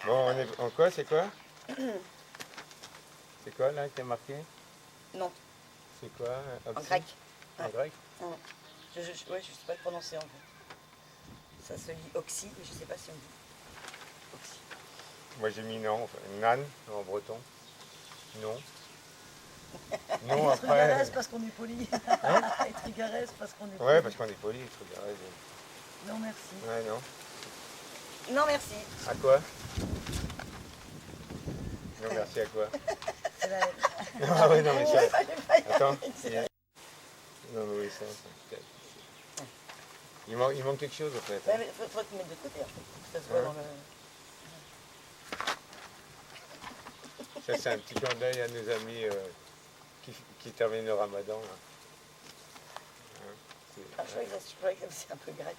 Bon, on est en quoi? C'est quoi? C'est quoi là qui a marqué? Non, C'est quoi? en Oxy? grec. En Ouais. grec? Je ne sais pas le prononcer en fait. Ça se lit oxy, mais je ne sais pas si on dit oxy. Moi j'ai mis non, enfin, nan en breton. Non. Non après. Trugarès parce qu'on est poli. Hein? Et Trugarès parce qu'on est poli. Ouais, parce qu'on est poli, truc. Non, merci. Ouais, non. Non, merci. À quoi? Non, merci à quoi? C'est la... Ah ouais, non, mais ça. Fallait pas y Attends. aller. Non, mais oui, ça. Il manque quelque chose en fait. Ouais, mais faut te mettre de côté en fait, pour que ça se voit Ouais. dans le... Ça, c'est un petit clin d'œil à nos amis qui terminent le ramadan. Là. Hein, Ah, je trouvais que ça faisait un peu grec.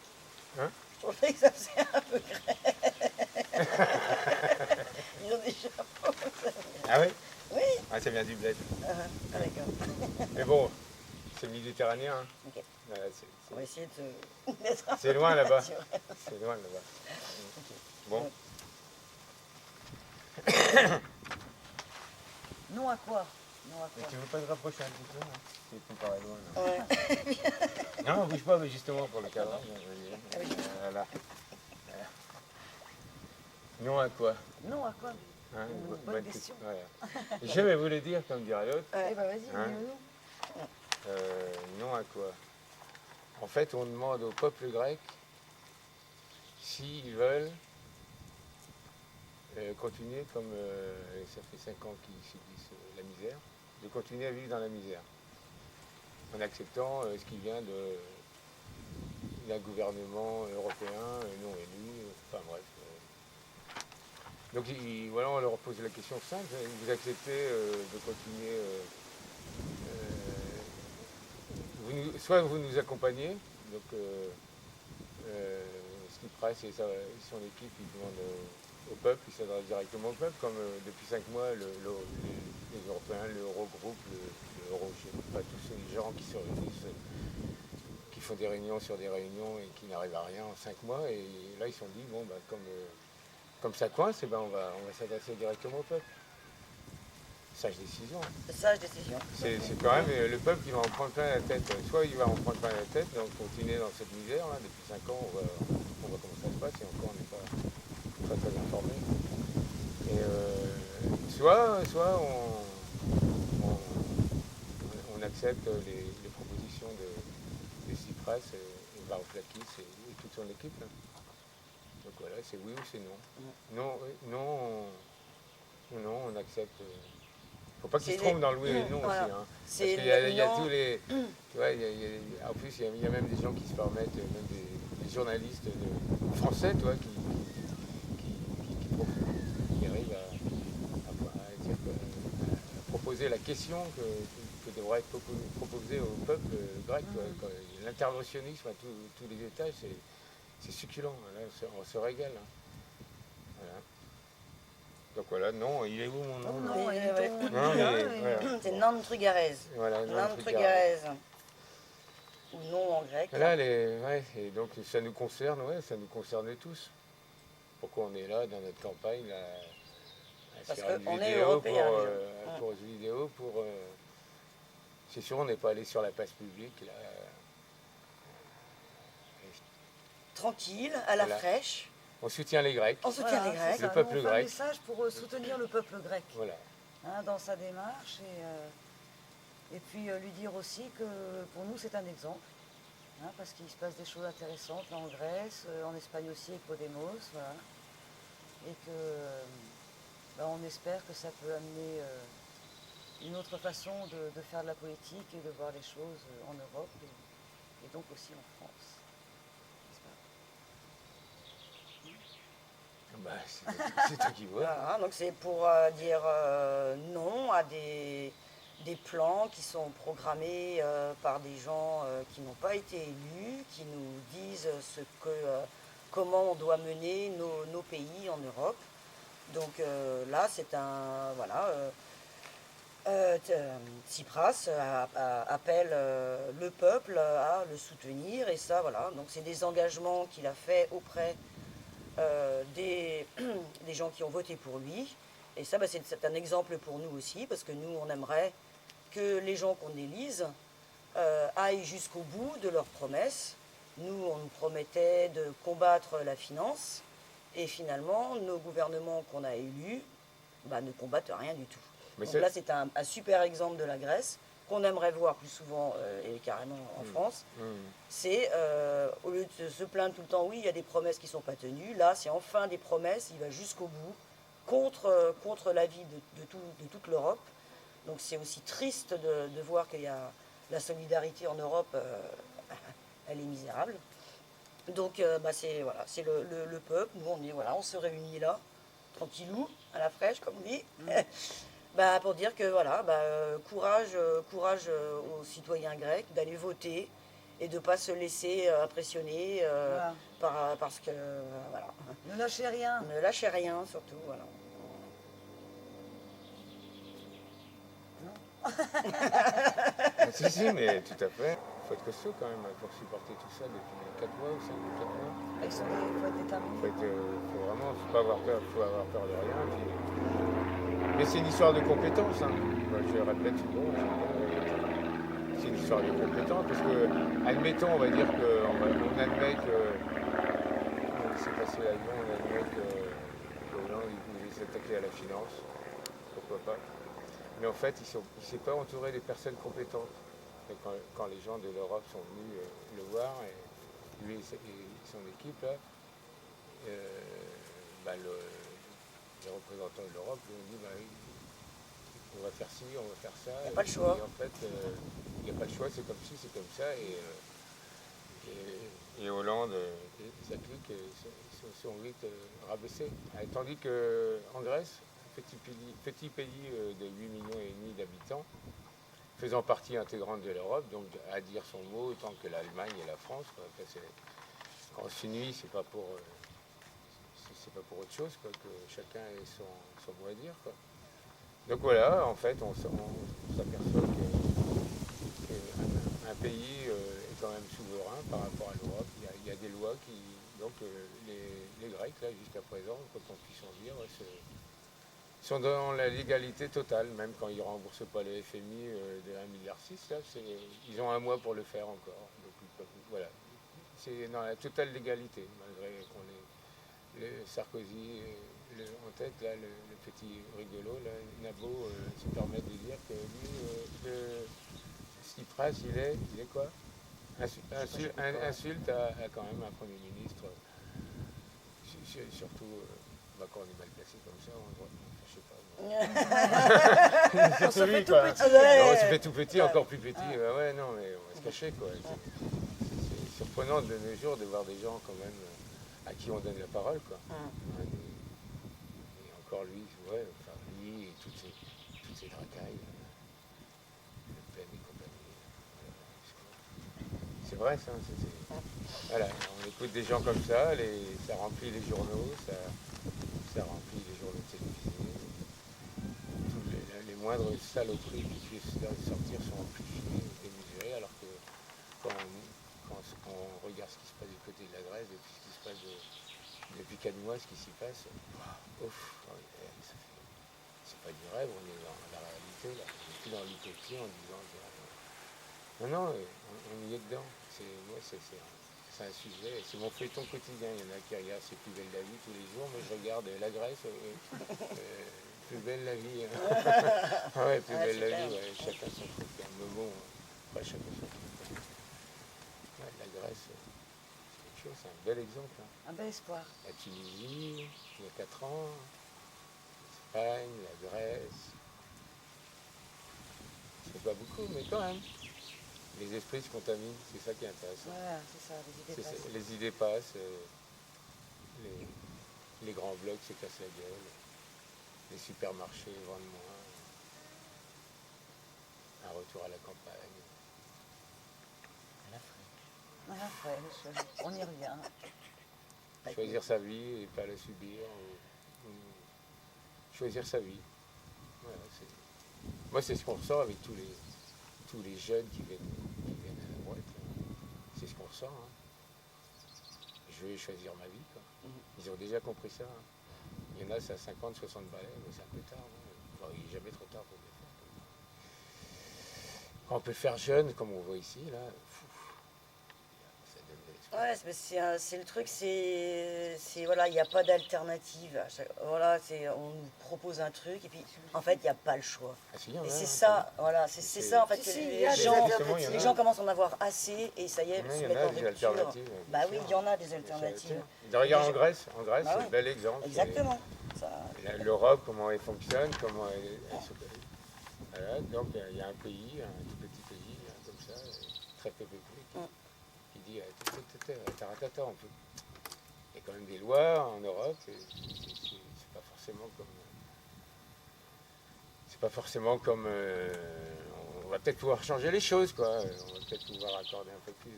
Hein? Je trouvais que ça faisait un peu grec. Ils ont des chapeaux. Ah oui? Oui. Ah, ça vient du bled. Ah, d'accord. Mais bon, c'est méditerranéen. Hein. Ok. Voilà, On va essayer de mettre un c'est peu loin là-bas. naturel. C'est loin là-bas. Bon. Non à quoi? Non à Mais quoi? tu veux pas te rapprocher un petit peu hein? C'est tout pareil loin. Là. Ouais. Non, bouge pas, mais justement pour le cadre. Ah oui. Voilà. Non à quoi? Non à quoi? Hein, Bonne question. Voilà. Je vais vous le dire, comme dirait l'autre. Ouais. Eh ben vas-y, Hein? dis-nous. Non à quoi? En fait, on demande au peuple grec s'ils veulent continuer comme ça fait 5 ans qu'ils subissent la misère, de continuer à vivre dans la misère, en acceptant ce qui vient d'un gouvernement européen non élu, enfin bref. Donc voilà, on leur pose la question simple, vous acceptez de continuer, soit vous nous accompagnez, donc Tsipras et son équipe, ils demandent au peuple, ils s'adressent directement au peuple, comme depuis 5 mois, les Européens, l'Eurogroupe, le Euro, je sais pas, tous ces gens qui se réunissent, qui font des réunions sur des réunions et qui n'arrivent à rien en 5 mois, et là ils se sont dit, bon, bah, comme ça coince, eh ben, on va s'adresser directement au peuple. Sage décision. Sage décision. C'est quand même le peuple qui va en prendre plein la tête. Soit il va en prendre plein la tête, donc continuer dans cette misère, là, depuis 5 ans, on voit comment ça se passe, et encore on n'est pas très informé. Et soit on accepte les propositions de Tsipras et Varoufakis et toute son équipe. Là. Donc voilà, c'est oui ou c'est non. Non, on accepte. Faut pas qu'ils se trompent dans le oui et le non voilà. aussi. Hein. Parce C'est qu'il y a non. tous les. Tu vois, en plus, il y a même des gens qui se permettent, même des journalistes français, tu vois, qui arrivent à proposer la question que devrait être proposée au peuple grec. L'interventionnisme à tous les étages, c'est succulent. Là, on se régale. Hein. Voilà. Donc voilà, non, il est où mon nom? Non, Oui, et ouais. ton- Non, mais, et- voilà. C'est non trugarès. Voilà, Non trugarès. Ou non en grec. Là, et donc ça nous concerne, ça nous concerne tous. Pourquoi on est là dans notre campagne là, à Parce se faire une qu'on est vidéo européen, pour une vidéo c'est sûr, on n'est pas allé sur la place publique là. Tranquille, à la Voilà. fraîche. On soutient les Grecs. On soutient Voilà, les c'est Grecs. ça. Le peuple Nous, on fait un grec. message pour soutenir le peuple grec Voilà. hein, dans sa démarche et puis lui dire aussi que pour nous c'est un exemple hein, parce qu'il se passe des choses intéressantes là, en Grèce, en Espagne aussi avec Podemos, voilà. Et que on espère que ça peut amener une autre façon de faire de la politique et de voir les choses en Europe et donc aussi en France. Bah, c'est toi qui vois. Voilà, donc c'est pour dire non à des plans qui sont programmés par des gens qui n'ont pas été élus, qui nous disent comment on doit mener nos pays en Europe. Donc là, c'est un... Voilà. Tsipras appelle le peuple à le soutenir et ça, voilà. Donc c'est des engagements qu'il a fait auprès des gens qui ont voté pour lui. Et ça, c'est un exemple pour nous aussi, parce que nous, on aimerait que les gens qu'on élise aillent jusqu'au bout de leurs promesses. Nous, on nous promettait de combattre la finance, et finalement, nos gouvernements qu'on a élus ne combattent rien du tout. Mais donc là, c'est un super exemple de la Grèce, qu'on aimerait voir plus souvent, et carrément en France. C'est, au lieu de se plaindre tout le temps, oui, il y a des promesses qui ne sont pas tenues, là, c'est enfin des promesses, il va jusqu'au bout, contre l'avis de toute l'Europe. Donc c'est aussi triste de voir qu'il y a la solidarité en Europe, elle est misérable. Donc c'est le peuple, nous on se réunit là, tranquillou, à la fraîche comme on dit, pour dire que courage aux citoyens grecs d'aller voter et de ne pas se laisser impressionner parce que voilà. Ne lâchez rien. Ne lâchez rien surtout, voilà. Si, mais tout à fait. Il faut être costaud quand même pour supporter tout ça depuis 4 mois ou 4 mois. Il faut être déterminé. Faut pas avoir peur, faut avoir peur de rien. Mais c'est une histoire de compétence. Hein. Moi, je le répète souvent. C'est une histoire de compétence parce que, admettons, on va dire qu'on admet que c'est passé l'avion, on admet que Hollande il voulait s'attaquer à la finance. Pourquoi pas. Mais en fait, il ne s'est pas entouré des personnes compétentes. Et quand les gens de l'Europe sont venus le voir, et lui et son équipe, là, les représentants de l'Europe lui ont dit on va faire ci, on va faire ça. Il n'y a pas le choix. Et en fait, il n'y a pas le choix, c'est comme ci, c'est comme ça. Et Hollande et sa clique se sont vite rabaissés. Tandis qu'en Grèce, petit pays de 8,5 millions d'habitants, faisant partie intégrante de l'Europe, donc à dire son mot autant que l'Allemagne et la France. Quoi. Quand on s'unit, c'est pas pour autre chose, quoi, que chacun ait son mot à dire. Quoi. Donc voilà, en fait, on s'aperçoit qu'un pays est quand même souverain par rapport à l'Europe. Il y a des lois qui... Donc les Grecs, là, jusqu'à présent, quand on puisse en dire, sont dans la légalité totale, même quand ils ne remboursent pas le FMI de 1,6 milliard, là, ils ont un mois pour le faire encore. Donc, voilà. C'est dans la totale légalité, malgré qu'on ait Sarkozy en tête, là, le petit rigolo, là, Nabo, se permet de dire que lui, Tsipras, il est quoi? Insulte à quand même un Premier ministre, surtout quand on est mal placé comme ça, on se fait tout petit. On se fait tout petit, encore plus petit. Ouais, non, mais on va se cacher, quoi. C'est surprenant de nos jours de voir des gens, quand même, à qui on donne la parole, quoi. Et encore lui, lui et toutes ces racailles, Le Pen et compagnie. C'est vrai, ça. Voilà, on écoute des gens comme ça, ça remplit les journaux, ça remplit les journaux télévisés. Les moindres saloperies qui puissent sortir sont amplifiées, démesurées, alors que quand on regarde ce qui se passe du côté de la Grèce, depuis ce qui se passe depuis 4 mois, ce qui s'y passe, c'est pas du rêve, on est dans la réalité, là. On est plus dans l'utopie en disant non, on y est dedans. C'est un sujet, c'est mon feuilleton quotidien. Il y en a qui regardent C'est plus belle la vie tous les jours, mais je regarde la Grèce. Plus belle la vie. Hein. Plus belle la vie, chacun son truc. Mais bon, chacun son truc. La Grèce, c'est quelque chose, c'est un bel exemple. Hein. Un bel espoir. La Tunisie, il y a 4 ans, l'Espagne, la Grèce. C'est pas beaucoup, mais quand même. Les esprits se contaminent, c'est ça qui est intéressant. Voilà, c'est ça, les idées passent. Les grands blocs se cassent la gueule. Les supermarchés vendent moins. Un retour à la campagne. À la fraîche, on y revient. Choisir sa vie et pas la subir. Choisir sa vie. Voilà, moi, c'est ce qu'on ressort avec tous les jeunes qui viennent à la droite. C'est ce qu'on ressent. Hein. Je vais choisir ma vie. Quoi. Ils ont déjà compris ça. Hein. Il y en a, c'est à 50, 60 balais, mais c'est un peu tard. Hein. Bon, il n'est jamais trop tard pour le faire. Quand on peut le faire jeune, comme on voit ici, là, ça donne de l'espoir. Ouais, c'est le truc, voilà, il n'y a pas d'alternative. Voilà, on nous propose un truc et puis en fait, il n'y a pas le choix. Ah, si, il y en a, Et c'est hein, ça, voilà, c'est ça en fait Si, que si, il y les a des gens, Justement, il y en a. les gens commencent à en avoir assez et ça y est, Il se y en mettent a en des rupture. alternatives. Bah bien oui, sûr. il y en a des alternatives. Regarde Déjà- en Grèce, Bah c'est oui. un bel exemple. Exactement. Ça, L'Europe, comment elle fonctionne, comment elle se... Voilà, donc il y a un pays, un tout petit pays, hein, comme ça, très peu peuplé, qui dit taratata, on peut. Il y a quand même des lois en Europe, c'est pas forcément comme. C'est pas forcément comme. On va peut-être pouvoir changer les choses, quoi. On va peut-être pouvoir accorder un peu plus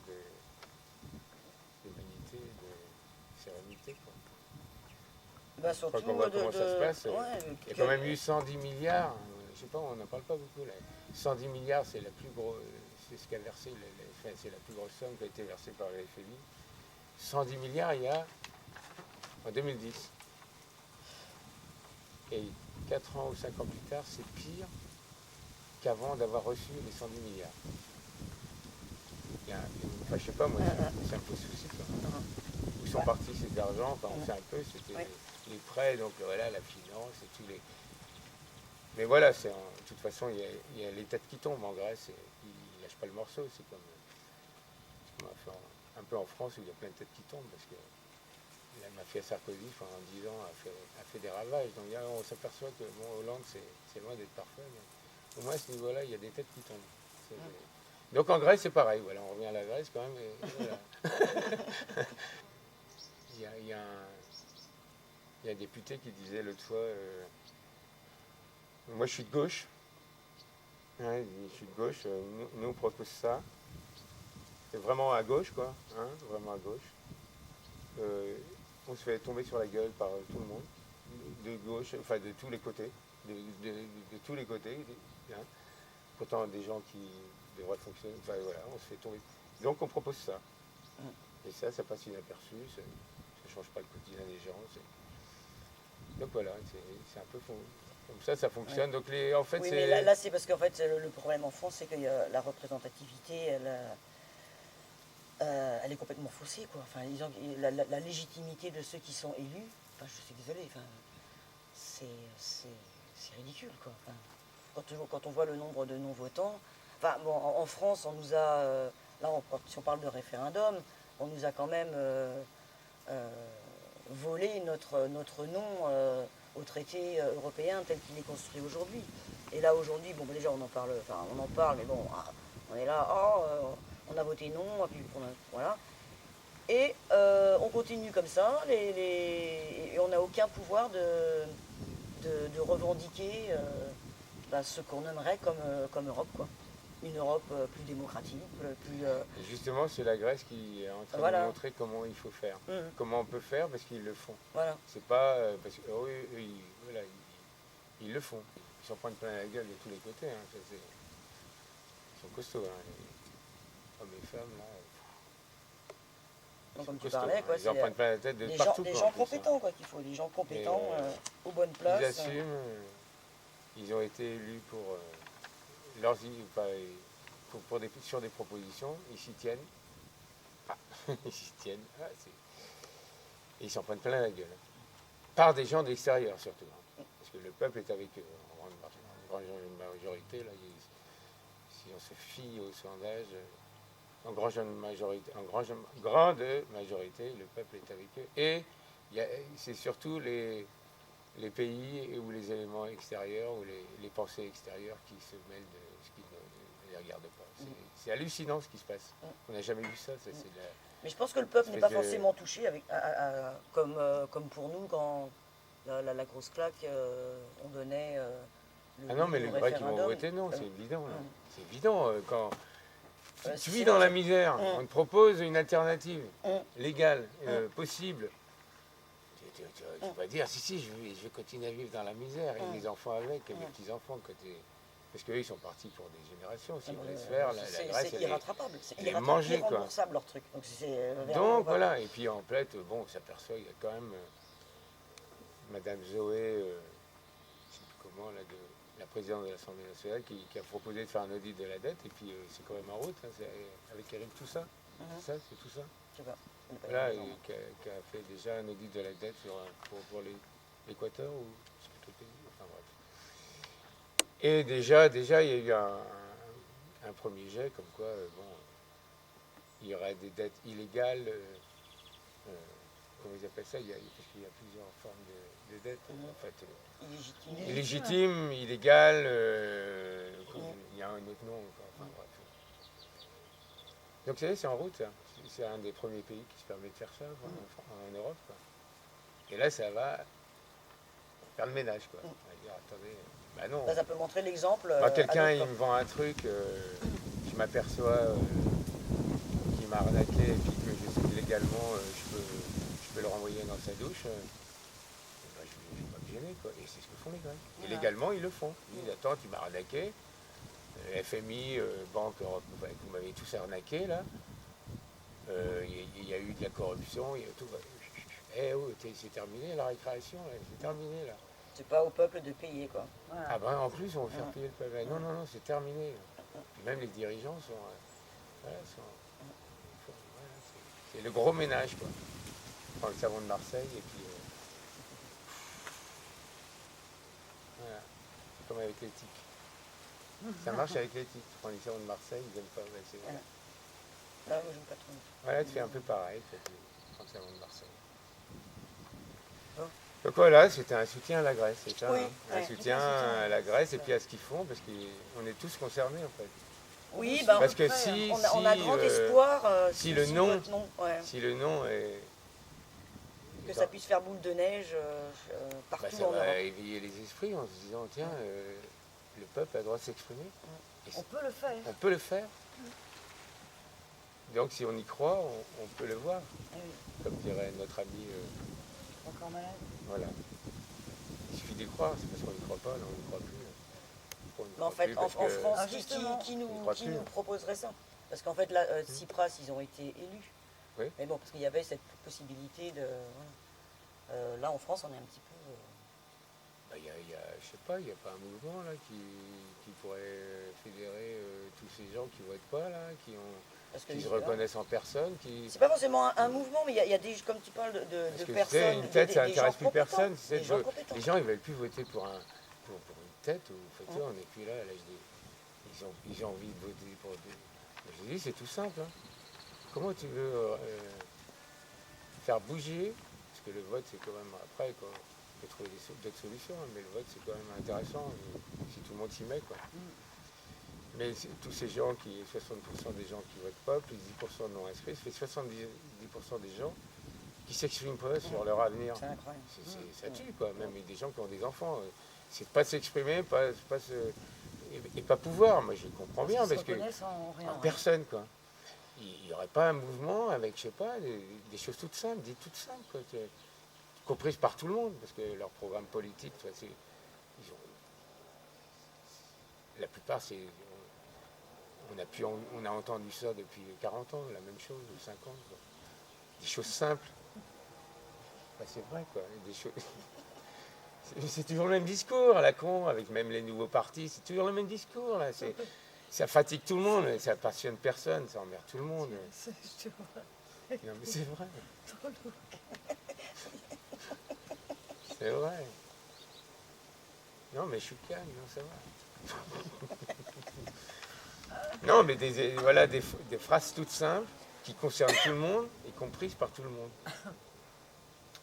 d'humanité, de sérénité, quoi. bah Quand surtout on voit comment ça se passe, ouais, il y a quand même eu 110 milliards, je sais pas, on n'en parle pas beaucoup là. 110 milliards, c'est la plus grosse, c'est ce qu'a versé, enfin, c'est la plus grosse somme qui a été versée par le FMI. 110 milliards il y a en 2010. Et 4 ans ou 5 ans plus tard, c'est pire qu'avant d'avoir reçu les 110 milliards. Enfin, je sais pas, moi, c'est un peu souci. Quoi. Où sont partis ces argents, enfin, on sait un peu, c'était les prêts, donc voilà, la finance et tous les. Mais voilà, de toute façon, il y a les têtes qui tombent en Grèce, et ils ne lâchent pas le morceau. C'est comme ce qu'on a fait un peu en France, où il y a plein de têtes qui tombent, parce que la mafia Sarkozy, pendant 10 ans, a fait des ravages. Donc là, on s'aperçoit que Hollande, c'est loin d'être parfait, mais au moins à ce niveau-là, il y a des têtes qui tombent. Donc en Grèce, c'est pareil. Voilà, on revient à la Grèce quand même. Et voilà. il y a un député qui disait l'autre fois, moi je suis de gauche. Ouais, il dit, je suis de gauche, nous on propose ça. C'est vraiment à gauche, quoi. Hein, vraiment à gauche. On se fait tomber sur la gueule par tout le monde. De gauche, enfin de tous les côtés. De tous les côtés. Hein. Pourtant des gens qui devraient fonctionner. Enfin voilà, on se fait tomber. Donc on propose ça. Et ça passe inaperçu. Ça ne change pas le quotidien des gens. Donc voilà, c'est un peu comme ça fonctionne. Donc en fait, oui, mais là c'est parce qu'en fait le problème en France, c'est que la représentativité, elle est complètement faussée, quoi. Enfin, la légitimité de ceux qui sont élus, enfin, je suis désolée, enfin, c'est ridicule, quoi. Enfin, quand on voit le nombre de non-votants, enfin, bon, en France, on nous a, là, si on parle de référendum, on nous a quand même volé notre nom au traité européen tel qu'il est construit aujourd'hui. Et là, aujourd'hui, bon, déjà, on en parle, mais bon, on est là, on a voté non, puis voilà. Et on continue comme ça, et on n'a aucun pouvoir de revendiquer ce qu'on aimerait comme Europe, quoi. Une Europe plus démocratique, plus... Et justement, c'est la Grèce qui est en train Voilà. de montrer comment il faut faire. Comment on peut faire, parce qu'ils le font. Voilà. C'est pas... parce que voilà, ils le font. Ils s'en prennent plein la gueule de tous les côtés. Hein. Ils sont costauds. Hein. Les hommes et femmes, là... Donc, comme tu costauds, parlais, hein. quoi, Ils en prennent plein la tête de des partout. Des quoi, gens en plus, compétents, hein. quoi, qu'il faut. Des gens compétents, aux bonnes places. Ils assument. Ils ont été élus pour sur des propositions. Ils s'y tiennent. Ils s'y tiennent. Et ils s'en prennent plein la gueule. Par des gens de l'extérieur, surtout. Hein. Parce que le peuple est avec eux. En grande majorité, là, si on se fie au sondage, en grande majorité, le peuple est avec eux. Et c'est surtout les pays ou les éléments extérieurs ou les pensées extérieures qui se mêlent de ce qui ne les regarde pas. C'est hallucinant ce qui se passe. On n'a jamais vu ça. Mais je pense que le peuple n'est pas forcément touché comme pour nous quand la grosse claque, on donnait Ah non, mais les Grecs qui vont voter non, c'est évident. C'est évident. Quand tu vis dans la misère, on te propose une alternative légale, possible. Tu vas dire, si, je vais continuer à vivre dans la misère, et mes enfants avec, et mes petits-enfants. Parce qu'eux, ils sont partis pour des générations. S'ils laissent faire, la Grèce, c'est irrattrapable. C'est irremboursable, leur truc. Donc voilà. Et puis en fait, bon, on s'aperçoit qu'il y a quand même, Madame Zoé, je ne sais plus comment, là, la présidente de l'Assemblée nationale, qui a proposé de faire un audit de la dette, et puis c'est quand même en route, hein, c'est avec Eric Toussaint, c'est ça, c'est tout ça. Je sais pas. Voilà, et qui a fait déjà un audit de la dette pour l'Équateur, ou je sais plus quel pays, enfin bref. Et déjà, il y a eu un premier jet, comme quoi, bon, il y aurait des dettes illégales, comment ils appellent ça, parce qu'il y a plusieurs formes de dettes, en fait. Illégitime, illégal, il y a un autre nom encore, enfin bref. Donc vous savez, c'est en route, hein. C'est un des premiers pays qui se permet de faire ça en Europe, quoi. Et là, ça va faire le ménage, quoi. On va dire, attendez, bah non. Ça peut montrer l'exemple. Moi, quelqu'un, il me vend un truc, je m'aperçois qu'il m'a arnaqué et puis que je sais que légalement, je peux le renvoyer dans sa douche. Ben, je ne vais pas me gêner, quoi. Et c'est ce que font les Grecs. Et légalement, ils le font. Ils disent, attends, tu m'as arnaqué. FMI, Banque Europe, vous m'avez tous arnaqué, là. Il y a eu de la corruption, il y a tout. Oh, c'est terminé la récréation, c'est terminé là. C'est pas au peuple de payer, quoi. Voilà. Ah ben en plus on va faire payer le peuple. Non, c'est terminé. Puis même les dirigeants sont. Voilà, c'est le gros ménage, quoi. On prend le savon de Marseille et puis. Voilà. Comme avec l'éthique. Ça marche avec l'éthique. Tu prends les savons de Marseille, ils n'aiment pas. Voilà. Là, moi, j'aime pas trop. Voilà, tu fais un peu pareil, tu prends le savon de Marseille. Oh. Donc voilà, c'était un soutien à la Grèce, c'est ça, Oui, hein, un soutien à la Grèce et puis à ce qu'ils font, parce qu'on est tous concernés en fait. Oui, parce que si, on a grand espoir si le nom votre nom, si le nom est... que ça puisse faire boule de neige partout ça en va Europe. éveiller les esprits en se disant, tiens, le peuple a le droit de s'exprimer. On peut le faire. On peut le faire. Donc si on y croit, on peut le voir, Oui. comme dirait notre ami. Encore malade. Voilà. Il suffit d'y croire, c'est parce qu'on n'y croit pas, là, on n'y croit plus. Mais en fait, en France, qui nous proposerait ça? Parce qu'en fait, là, Tsipras, ils ont été élus. Oui. Mais bon, parce qu'il y avait cette possibilité de... Voilà. Là, en France, on est un petit peu... Je sais pas, il n'y a pas un mouvement là qui pourrait fédérer tous ces gens qui ne votent pas là, qui se reconnaissent en personne. C'est pas forcément un mouvement, mais il y a des, comme tu parles de personnes. Une tête, ça n'intéresse plus personne. Les gens compétents. Les gens, ils ne veulent plus voter pour une tête. En fait, on n'est plus là. Ils ont envie de voter pour des. Je dis, c'est tout simple. Hein. Comment tu veux faire bouger, parce que le vote, c'est quand même après, quoi. On peut trouver d'autres solutions, hein, mais le vote, c'est quand même intéressant si tout le monde s'y met, quoi. Mais tous ces gens, 60% des gens qui votent pas, plus 10% non inscrits, ça fait 70% des gens qui ne s'expriment pas sur leur avenir. C'est incroyable. Ça tue, quoi. Même des gens qui ont des enfants. C'est de pas s'exprimer, et pas pouvoir. Moi, je comprends bien, parce que en personne, quoi. Il n'y aurait pas un mouvement avec, je sais pas, des choses toutes simples, toutes simples, quoi, comprises par tout le monde, parce que leur programme politique, la plupart, c'est... On a entendu ça depuis 40 ans, la même chose, ou 50 ans. Des choses simples. C'est vrai, quoi. Des choses... c'est toujours le même discours à la con, avec même les nouveaux partis, c'est toujours le même discours, là. Ça fatigue tout le monde, ça passionne personne, ça emmerde tout le monde. Non, mais c'est vrai. C'est vrai. Non, mais je suis calme, non, ça va. Non, mais des phrases toutes simples qui concernent tout le monde et comprises par tout le monde.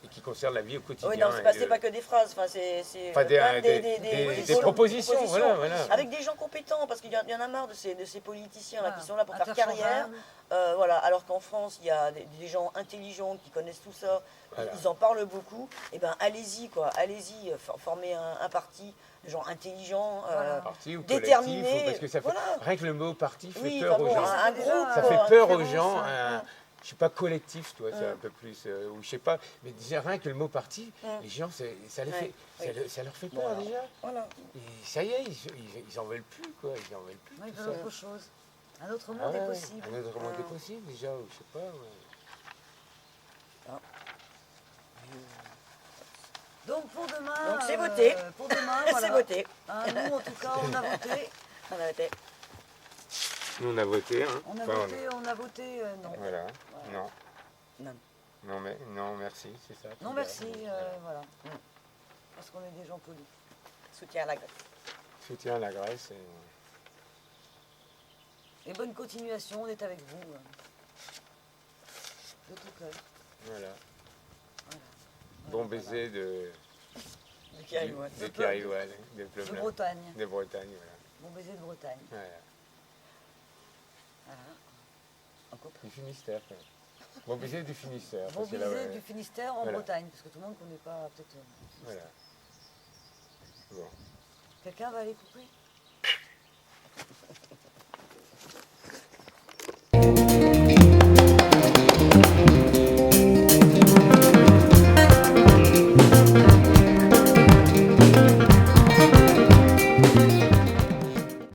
Et qui concernent la vie au quotidien. Oui, non, c'est pas que des phrases, c'est des propositions, voilà. Avec des gens compétents, parce qu'il y en a marre de ces politiciens là, qui sont là pour faire carrière. Voilà, alors qu'en France, il y a des gens intelligents qui connaissent tout ça, voilà. Ils en parlent beaucoup. Et ben allez-y, quoi, allez-y, formez un parti de gens intelligents, parti ou déterminés. Parce que ça fait, rien que le mot parti fait peur aux gens. Un groupe, ça fait peur aux gens. Je sais pas, collectif, toi, c'est un peu plus, ou je sais pas, mais déjà rien que le mot parti, les gens, ça leur fait peur déjà. Voilà. Et ça y est, ils en veulent plus, quoi, ils en veulent plus. Ils veulent autre chose. Un autre monde est possible. Un autre monde est possible, déjà, ou je sais pas. Donc pour demain, Donc c'est voté. Pour demain, C'est voilà. voté. Hein, nous, en tout cas, on a voté. On a voté. Nous, on a voté. Hein. On a Enfin, voté, non. Voilà. Voilà. Non. Non. Non, mais, non, merci, c'est ça. Non, tout merci, va. voilà. Parce qu'on est des gens polis. Soutien à la Grèce. Soutien à la Grèce. Et bonne continuation, on est avec vous. De tout cœur. Voilà. Voilà. Bon baiser de Caillouane. Caillouane, de De Pleumelin. Bretagne. De Bretagne, voilà. Bon baiser de Bretagne. Voilà. Voilà. En couple. Du Finistère, quand même. Bon baiser du Finistère. Bon parce que là, baiser ouais, du Finistère en Voilà. Bretagne, parce que tout le monde ne connaît pas peut-être. Voilà. Bon. Quelqu'un va aller couper?